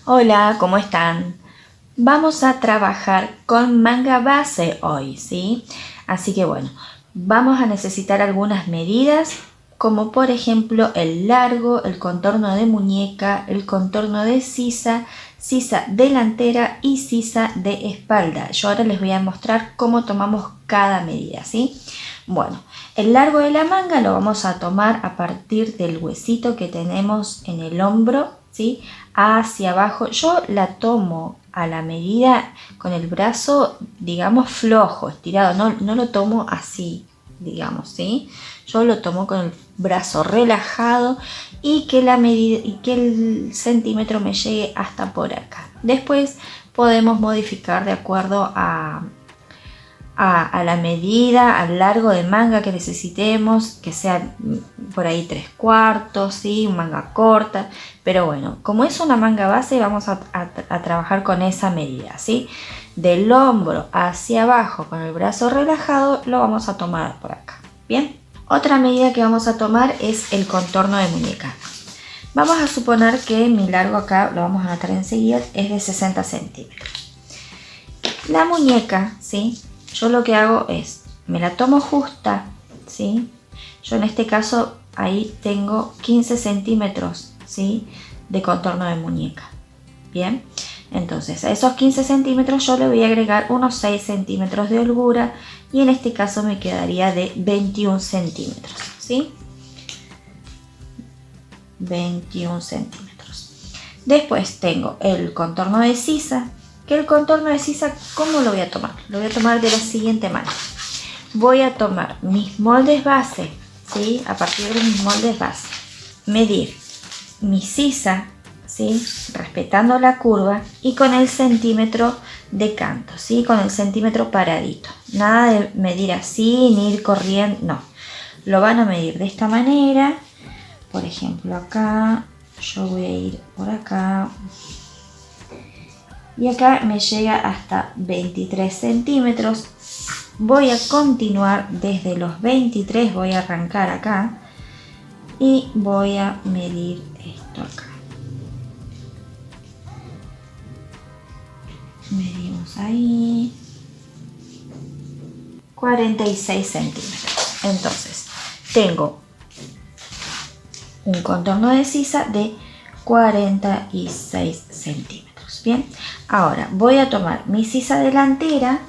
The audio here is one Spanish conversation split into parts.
Hola, ¿cómo están? Vamos a trabajar con manga base hoy, ¿sí? Así que bueno, vamos a necesitar algunas medidas, como por ejemplo el largo, el contorno de muñeca, el contorno de sisa, sisa delantera y sisa de espalda. Yo ahora les voy a mostrar cómo tomamos cada medida, ¿sí? Bueno, el largo de la manga lo vamos a tomar a partir del huesito que tenemos en el hombro, ¿sí? Hacia abajo. Yo la tomo a la medida con el brazo, digamos, flojo, estirado. No lo tomo así, digamos, ¿sí? Yo lo tomo con el brazo relajado y que la medida y que el centímetro me llegue hasta por acá. Después podemos modificar de acuerdo a la medida, al largo de manga que necesitemos, que sea por ahí 3/4, ¿sí? Manga corta, pero bueno, como es una manga base vamos a trabajar con esa medida, ¿sí? Del hombro hacia abajo con el brazo relajado lo vamos a tomar por acá, ¿bien? Otra medida que vamos a tomar es el contorno de muñeca. Vamos a suponer que mi largo acá, lo vamos a anotar enseguida, es de 60 centímetros. La muñeca, ¿sí? Yo lo que hago es, me la tomo justa, ¿sí? Yo en este caso ahí tengo 15 centímetros, ¿sí? De contorno de muñeca. Bien, entonces a esos 15 centímetros yo le voy a agregar unos 6 centímetros de holgura y en este caso me quedaría de 21 centímetros, ¿sí? 21 centímetros. Después tengo el contorno de sisa. Que el contorno de sisa, ¿cómo lo voy a tomar? Lo voy a tomar de la siguiente manera. Voy a tomar mis moldes base, ¿sí? A partir de mis moldes base, medir mi sisa, ¿sí? Respetando la curva y con el centímetro de canto, ¿sí? Con el centímetro paradito. Nada de medir así ni ir corriendo, no. Lo van a medir de esta manera. Por ejemplo, acá yo voy a ir por acá. Y acá me llega hasta 23 centímetros. Voy a continuar desde los 23, voy a arrancar acá y voy a medir esto acá. Medimos ahí 46 centímetros. Entonces tengo un contorno de sisa de 46 centímetros. Bien, ahora voy a tomar mi sisa delantera,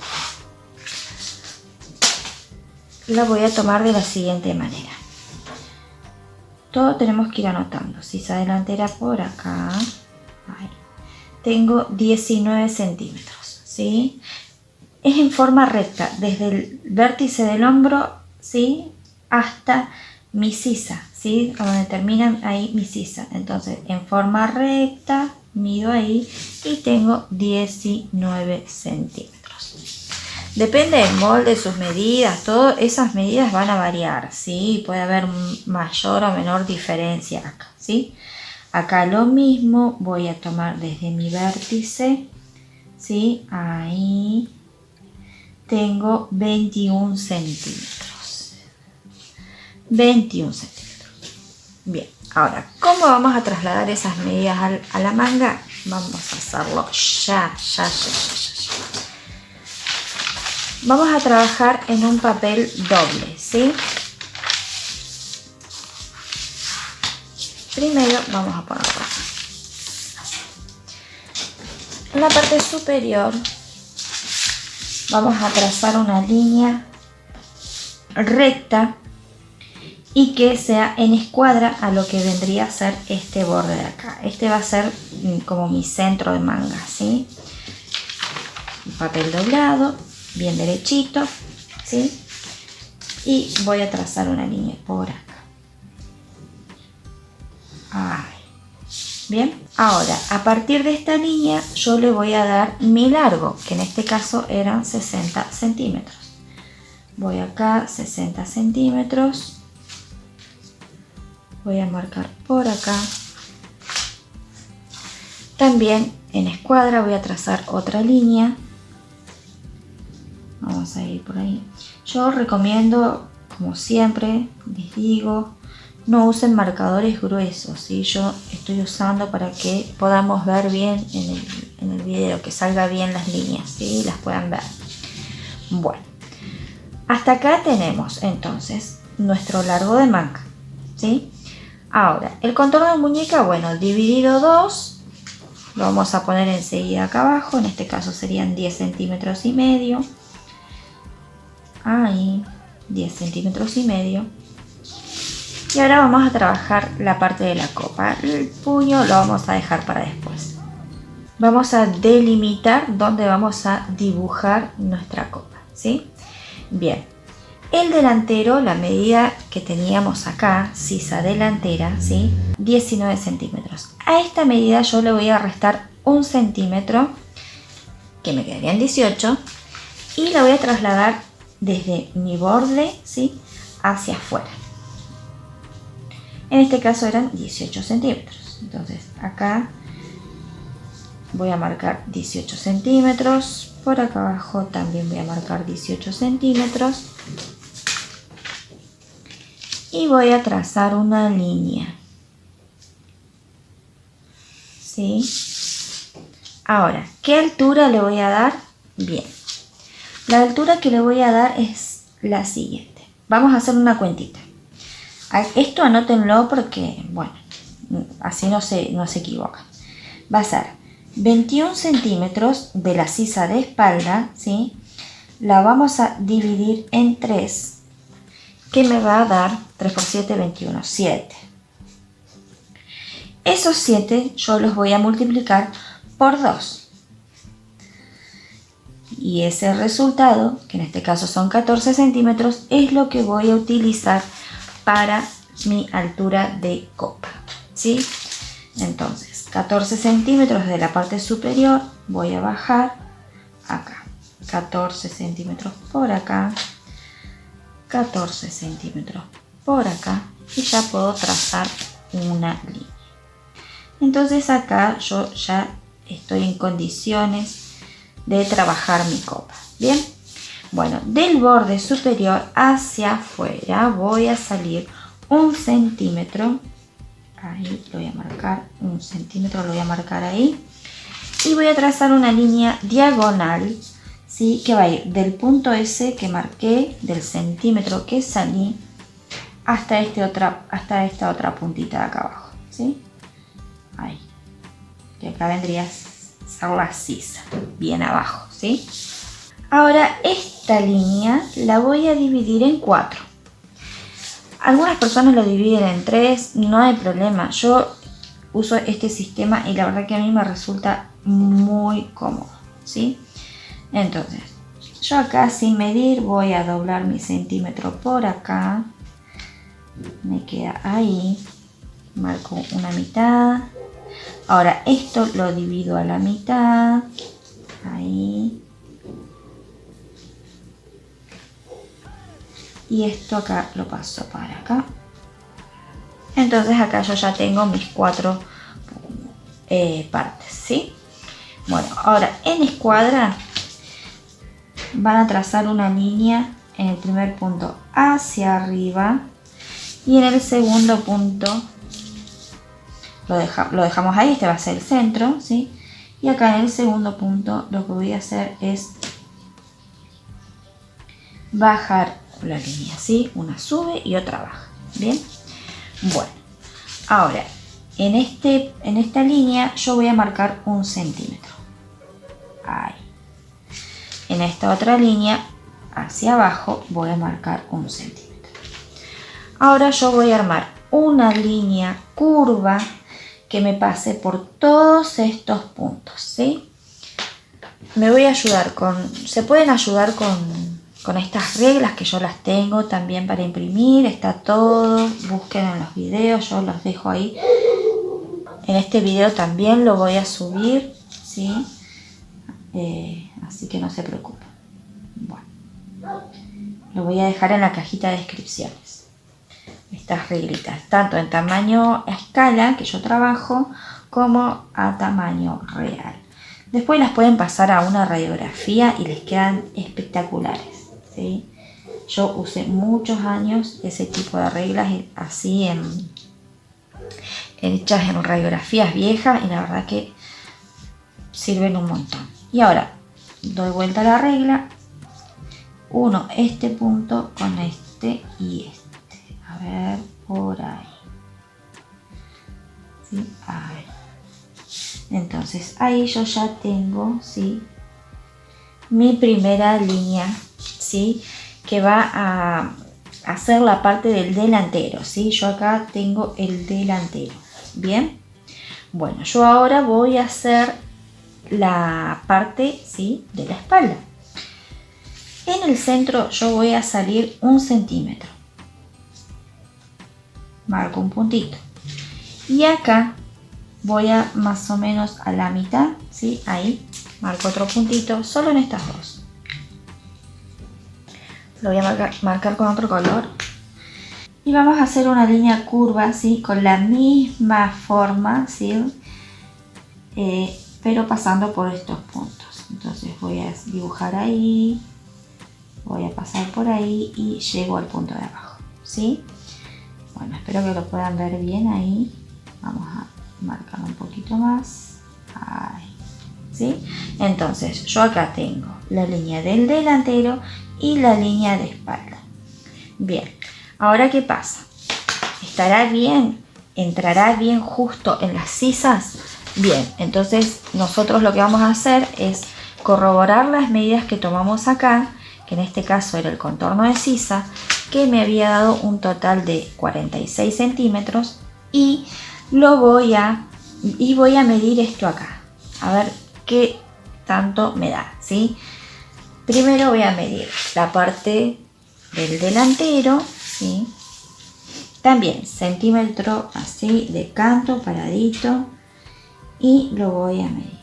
la voy a tomar de la siguiente manera. Todo tenemos que ir anotando. Sisa delantera por acá. Ahí. Tengo 19 centímetros, ¿sí? Es en forma recta, desde el vértice del hombro, ¿sí? Hasta mi sisa, ¿sí? A donde termina ahí mi sisa. Entonces, en forma recta, mido ahí y tengo 19 centímetros. Depende del molde, sus medidas, todas esas medidas van a variar, ¿sí? Puede haber mayor o menor diferencia acá, ¿sí? Acá lo mismo, voy a tomar desde mi vértice, ¿sí? Ahí tengo 21 centímetros. 21 centímetros. Bien, ahora, ¿cómo vamos a trasladar esas medidas a la manga? Vamos a hacerlo ya. Vamos a trabajar en un papel doble, ¿sí? Primero vamos a ponerlo acá. En la parte superior vamos a trazar una línea recta y que sea en escuadra a lo que vendría a ser este borde de acá. Este va a ser como mi centro de manga, ¿sí? Un papel doblado, bien derechito, ¿sí? Y voy a trazar una línea por acá. Ahí. Bien, ahora a partir de esta línea yo le voy a dar mi largo, que en este caso eran 60 centímetros. Voy acá 60 centímetros. Voy a marcar por acá. También en escuadra voy a trazar otra línea. Vamos a ir por ahí. Yo recomiendo, como siempre les digo, no usen marcadores gruesos, ¿sí? Yo estoy usando para que podamos ver bien en el video, que salga bien las líneas, ¿sí? Las puedan ver. Bueno, hasta acá tenemos entonces nuestro largo de manga, ¿sí? Ahora, el contorno de muñeca, bueno, dividido 2, lo vamos a poner enseguida acá abajo, en este caso serían 10 centímetros y medio. Ahí, 10 centímetros y medio. Y ahora vamos a trabajar la parte de la copa. El puño lo vamos a dejar para después. Vamos a delimitar dónde vamos a dibujar nuestra copa, ¿sí? Bien, el delantero, la medida que teníamos acá, sisa delantera, ¿sí? 19 centímetros. A esta medida yo le voy a restar 1 centímetro, que me quedarían 18, y la voy a trasladar desde mi borde, ¿sí? Hacia afuera. En este caso eran 18 centímetros. Entonces acá voy a marcar 18 centímetros. Por acá abajo también voy a marcar 18 centímetros. Y voy a trazar una línea. ¿Sí? Ahora, ¿qué altura le voy a dar? Bien. La altura que le voy a dar es la siguiente. Vamos a hacer una cuentita. Esto anótenlo porque, bueno, así no se equivocan. Va a ser 21 centímetros de la sisa de espalda, ¿sí? La vamos a dividir en 3, que me va a dar 3 por 7, 21, 7. Esos 7 yo los voy a multiplicar por 2. Y ese resultado, que en este caso son 14 centímetros, es lo que voy a utilizar para mi altura de copa, ¿sí? Entonces, 14 centímetros de la parte superior voy a bajar acá. 14 centímetros por acá. 14 centímetros por acá. Y ya puedo trazar una línea. Entonces acá yo ya estoy en condiciones de trabajar mi copa. Bien. Bueno, del borde superior hacia afuera voy a salir 1 centímetro. Ahí lo voy a marcar, 1 centímetro lo voy a marcar ahí. Y voy a trazar una línea diagonal, ¿sí? Que va a ir del punto S que marqué, del centímetro que salí, hasta esta otra puntita de acá abajo, ¿sí? Ahí. Que acá vendría a ser la sisa, bien abajo, ¿sí? Ahora esta línea la voy a dividir en 4. Algunas personas lo dividen en 3, no hay problema. Yo uso este sistema y la verdad que a mí me resulta muy cómodo, ¿sí? Entonces, yo acá sin medir voy a doblar mi centímetro por acá. Me queda ahí. Marco una mitad. Ahora esto lo divido a la mitad. Ahí. Y esto acá lo paso para acá. Entonces acá yo ya tengo mis 4 partes, ¿sí? Bueno, ahora en escuadra van a trazar una línea en el primer punto hacia arriba y en el segundo punto lo dejamos ahí, este va a ser el centro, ¿sí? Y acá en el segundo punto lo que voy a hacer es bajar la línea, ¿sí? Una sube y otra baja. Bien, bueno, ahora en esta línea yo voy a marcar 1 centímetro. Ahí. En esta otra línea hacia abajo voy a marcar 1 centímetro. Ahora yo voy a armar una línea curva que me pase por todos estos puntos, ¿sí? Me voy a ayudar se pueden ayudar con estas reglas que yo las tengo también para imprimir, está todo, busquen en los videos, yo los dejo ahí. En este video también lo voy a subir, ¿sí? Así que no se preocupen. Bueno, lo voy a dejar en la cajita de descripciones. Estas reglitas, tanto en tamaño a escala que yo trabajo, como a tamaño real. Después las pueden pasar a una radiografía y les quedan espectaculares, ¿sí? Yo usé muchos años ese tipo de reglas así hechas en radiografías viejas y la verdad que sirven un montón. Y ahora doy vuelta a la regla, uno este punto con este y este, a ver, por ahí, ¿sí? A ver. Entonces ahí yo ya tengo, ¿sí?, mi primera línea, ¿sí?, que va a hacer la parte del delantero, ¿sí? Yo acá tengo el delantero. Bien, bueno, yo ahora voy a hacer la parte, ¿sí?, de la espalda. En el centro yo voy a salir 1 centímetro, marco un puntito y acá voy a más o menos a la mitad, ¿sí?, ahí marco otro puntito, solo en estas dos. Lo voy a marcar con otro color y vamos a hacer una línea curva, ¿sí?, con la misma forma, ¿sí?, pero pasando por estos puntos. Entonces voy a dibujar ahí, voy a pasar por ahí y llego al punto de abajo, ¿sí? Bueno, espero que lo puedan ver bien ahí. Vamos a marcar un poquito más. Ahí, ¿sí? Entonces yo acá tengo la línea del delantero y la línea de espalda. Bien, ahora ¿qué pasa? ¿Estará bien? ¿Entrará bien justo en las sisas? Bien, entonces nosotros lo que vamos a hacer es corroborar las medidas que tomamos acá, que en este caso era el contorno de sisa, que me había dado un total de 46 centímetros y voy a medir esto acá, a ver qué tanto me da, ¿sí? Primero voy a medir la parte del delantero, ¿sí?, también centímetro así de canto, paradito, y lo voy a medir.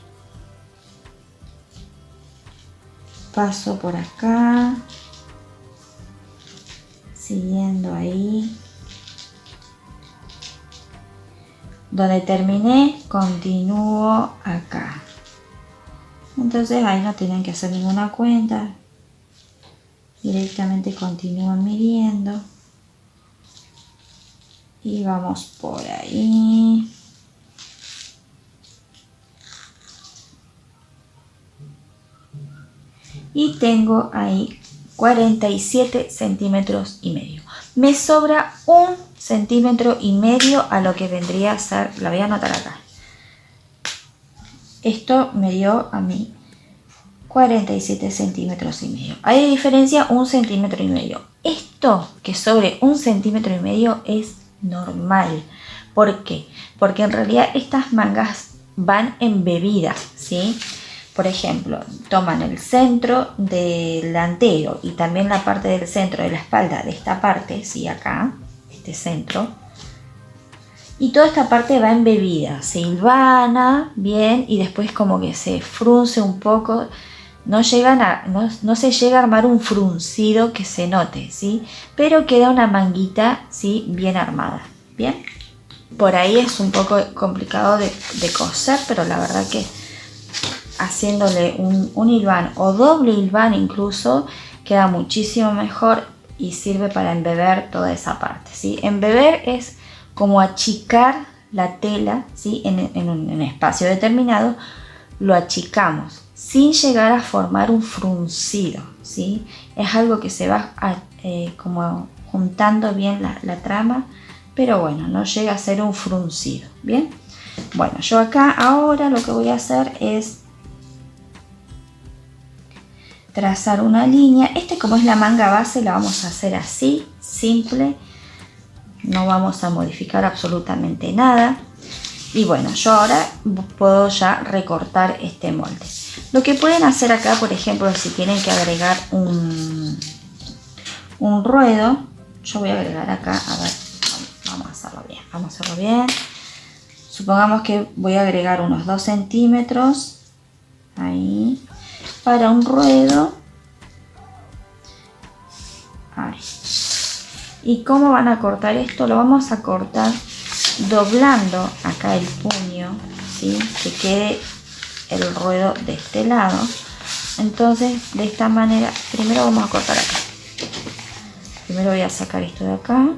Paso por acá, siguiendo ahí. Donde terminé, continúo acá. Entonces ahí no tienen que hacer ninguna cuenta. Directamente continúan midiendo. Y vamos por ahí. Y tengo ahí 47 centímetros y medio. Me sobra 1,5 centímetros a lo que vendría a ser, la voy a anotar acá. Esto me dio a mí 47 centímetros y medio. Hay diferencia 1,5 centímetros. Esto que sobre 1,5 centímetros es normal. ¿Por qué? Porque en realidad estas mangas van embebidas, ¿sí? Por ejemplo, toman el centro delantero y también la parte del centro de la espalda de esta parte, ¿sí?, acá, este centro. Y toda esta parte va embebida, se hilvana bien y después como que se frunce un poco. No se llega a armar un fruncido que se note, ¿sí? Pero queda una manguita, ¿sí?, bien armada, ¿bien? Por ahí es un poco complicado de coser, pero la verdad que haciéndole un hilván o doble hilván incluso queda muchísimo mejor y sirve para embeber toda esa parte, ¿sí? Embeber es como achicar la tela, ¿sí?, en un espacio determinado, lo achicamos sin llegar a formar un fruncido, ¿sí? Es algo que se va como juntando bien la trama, pero bueno, no llega a ser un fruncido, ¿bien? Bueno, yo acá ahora lo que voy a hacer es trazar una línea. Como es la manga base, la vamos a hacer así, simple. No vamos a modificar absolutamente nada. Y bueno, yo ahora puedo ya recortar este molde. Lo que pueden hacer acá, por ejemplo, si tienen que agregar un ruedo, yo voy a agregar acá, a ver, vamos a hacerlo bien. Supongamos que voy a agregar unos 2 centímetros, ahí, para un ruedo. Ahí. ¿Y cómo van a cortar esto? Lo vamos a cortar doblando acá el puño, ¿sí?, que quede el ruedo de este lado. Entonces de esta manera, primero vamos a cortar acá, Primero voy a sacar esto de acá.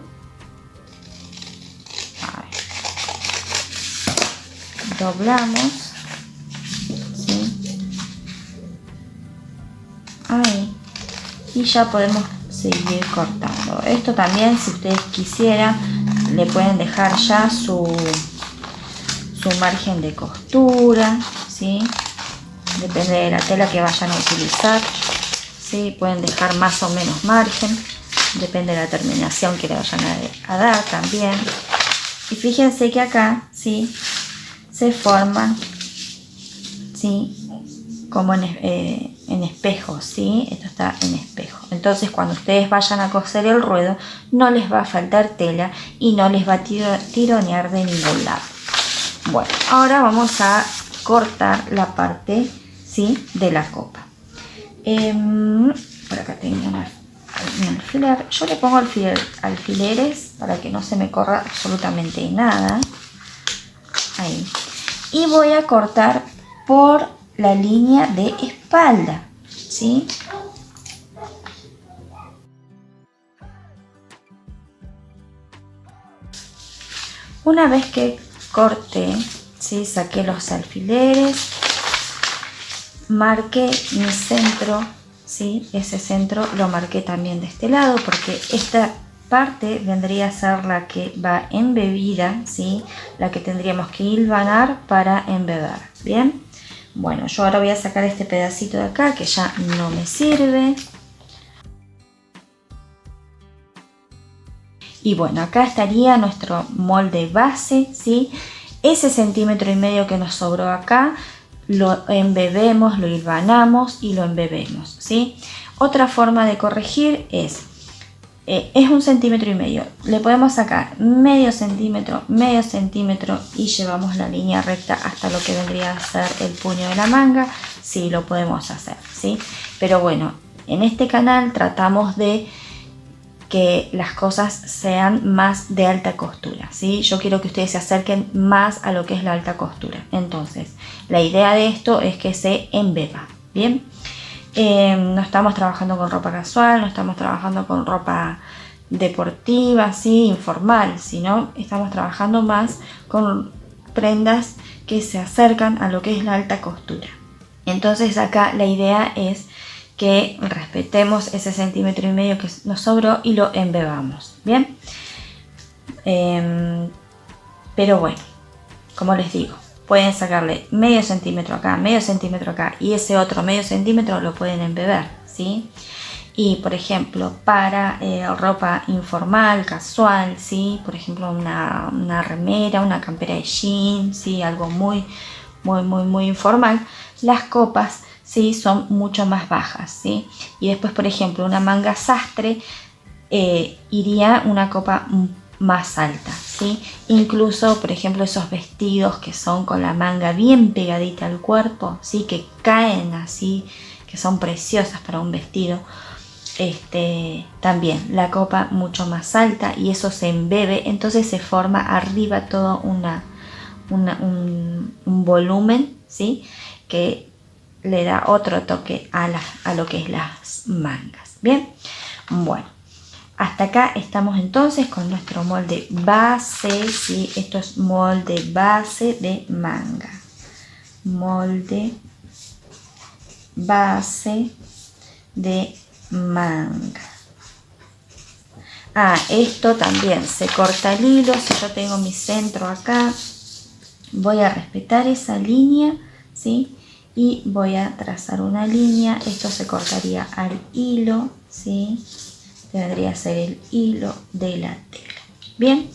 Doblamos, ¿sí? Ahí, y ya podemos seguir cortando. Esto también, si ustedes quisieran, le pueden dejar ya su margen de costura, ¿sí? Depende de la tela que vayan a utilizar, ¿sí? Pueden dejar más o menos margen, depende de la terminación que le vayan a dar también. Y fíjense que acá, ¿sí?, se forman, ¿sí?, como en espejo, ¿sí? Esto está en espejo. Entonces, cuando ustedes vayan a coser el ruedo, no les va a faltar tela y no les va a tironear de ningún lado. Bueno, ahora vamos a cortar la parte, ¿sí?, de la copa. Por acá tengo un alfiler. Yo le pongo alfileres para que no se me corra absolutamente nada. Ahí. Y voy a cortar por la línea de espalda, ¿sí? Una vez que corté, ¿sí?, saqué los alfileres, marqué mi centro, ¿sí? Ese centro lo marqué también de este lado porque esta parte vendría a ser la que va embebida, ¿sí?, la que tendríamos que hilvanar para embeber. Bien, bueno, yo ahora voy a sacar este pedacito de acá que ya no me sirve. Y bueno, acá estaría nuestro molde base, ¿sí? Ese 1,5 centímetros que nos sobró acá lo embebemos, lo hilvanamos y lo embebemos, ¿sí? Otra forma de corregir es 1,5 centímetros. Le podemos sacar medio centímetro y llevamos la línea recta hasta lo que vendría a ser el puño de la manga. Sí, lo podemos hacer, ¿sí? Pero bueno, en este canal tratamos de que las cosas sean más de alta costura, ¿sí? Yo quiero que ustedes se acerquen más a lo que es la alta costura. Entonces, la idea de esto es que se embeba, ¿bien? No estamos trabajando con ropa casual, no estamos trabajando con ropa deportiva, ¿sí?, informal, sino estamos trabajando más con prendas que se acercan a lo que es la alta costura. Entonces acá la idea es que respetemos ese 1,5 centímetros que nos sobró y lo embebamos, ¿bien? Pero bueno, como les digo, pueden sacarle medio centímetro acá y ese otro medio centímetro lo pueden embeber, ¿sí? Y por ejemplo, para ropa informal, casual, ¿sí? Por ejemplo, una remera, una campera de jean, ¿sí?, algo muy informal, las copas, ¿sí?, son mucho más bajas, ¿sí? Y después, por ejemplo, una manga sastre iría una copa más alta, ¿sí? Incluso, por ejemplo, esos vestidos que son con la manga bien pegadita al cuerpo, ¿sí?, que caen así, que son preciosas para un vestido. También la copa mucho más alta y eso se embebe, entonces se forma arriba todo un volumen, ¿sí?, que le da otro toque a lo que es las mangas. Bien, bueno, hasta acá estamos entonces con nuestro molde base, ¿sí? Esto es molde base de manga, molde base de manga. Esto también se corta el hilo. Si yo tengo mi centro acá, voy a respetar esa línea, ¿sí?, y voy a trazar una línea. Esto se cortaría al hilo, ¿sí?, vendría a ser el hilo de la tela. Bien,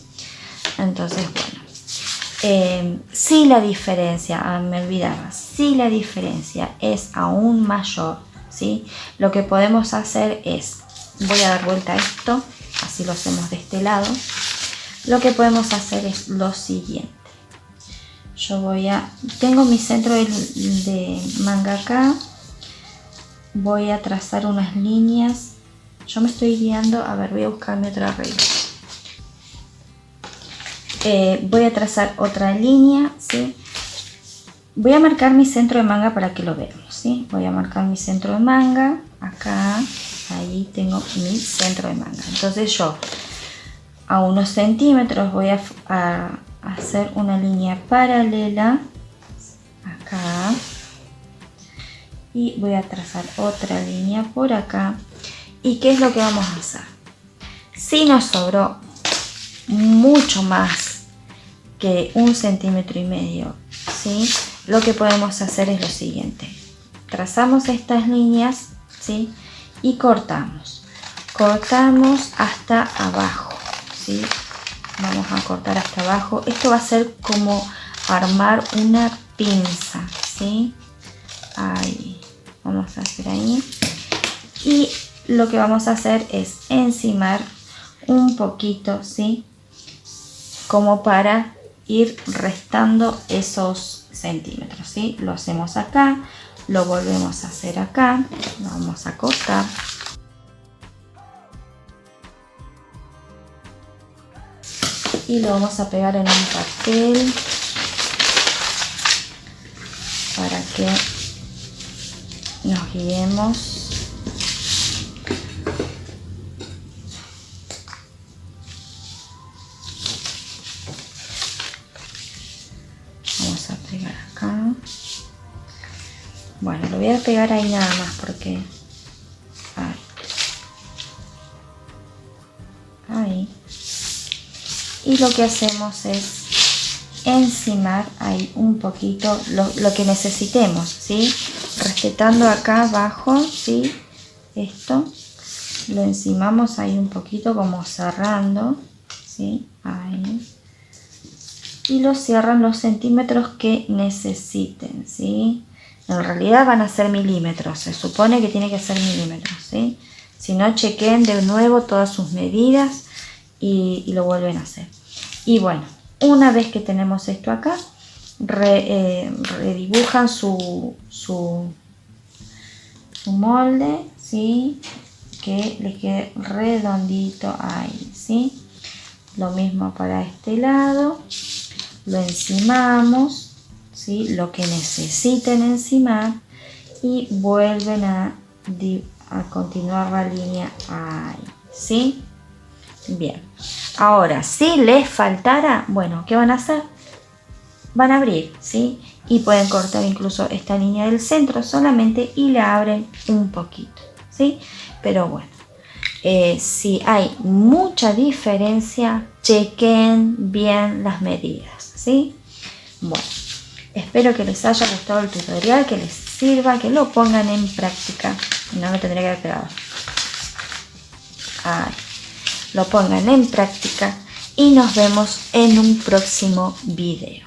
entonces bueno, si la diferencia, me olvidaba, si la diferencia es aún mayor, ¿sí?, lo que podemos hacer es, voy a dar vuelta a esto, así lo hacemos de este lado. Lo que podemos hacer es lo siguiente. Yo tengo mi centro de manga acá, voy a trazar unas líneas. Yo me estoy guiando, a ver, voy a buscarme otra regla. Voy a trazar otra línea, ¿sí? Voy a marcar mi centro de manga para que lo veamos, ¿sí? Voy a marcar mi centro de manga acá, ahí tengo mi centro de manga. Entonces yo a unos centímetros voy a hacer una línea paralela acá y voy a trazar otra línea por acá. ¿Y qué es lo que vamos a hacer? Si nos sobró mucho más que 1,5 centímetros, ¿sí? Lo que podemos hacer es lo siguiente: trazamos estas líneas, ¿sí? Y cortamos hasta abajo, ¿sí? Vamos a cortar hasta abajo. Esto va a ser como armar una pinza, ¿sí? Ahí, vamos a hacer ahí. Y lo que vamos a hacer es encimar un poquito, ¿sí? Como para ir restando esos centímetros, ¿sí? Lo hacemos acá, lo volvemos a hacer acá, lo vamos a cortar. Y lo vamos a pegar en un papel para que nos guiemos. Vamos a pegar acá. Bueno, lo voy a pegar ahí nada más porque... ahí. Y lo que hacemos es encimar ahí un poquito lo que necesitemos, ¿sí? Respetando acá abajo, ¿sí? Esto lo encimamos ahí un poquito, como cerrando, ¿sí? Ahí. Y lo cierran los centímetros que necesiten, ¿sí? En realidad van a ser milímetros, se supone que tiene que ser milímetros, ¿sí? Si no, chequen de nuevo todas sus medidas y lo vuelven a hacer. Y bueno, una vez que tenemos esto acá, redibujan su molde, ¿sí? Que les quede redondito ahí, ¿sí? Lo mismo para este lado, lo encimamos, ¿sí? Lo que necesiten encimar y vuelven a continuar la línea ahí, ¿sí? Bien, ahora si les faltara, bueno, ¿qué van a hacer? Van a abrir, ¿sí? Y pueden cortar incluso esta línea del centro solamente y la abren un poquito, ¿sí? Pero bueno, si hay mucha diferencia, chequen bien las medidas, ¿sí? Bueno, espero que les haya gustado el tutorial, que les sirva, que lo pongan en práctica. No me tendría que haber pegado. Ahí. Lo pongan en práctica y nos vemos en un próximo video.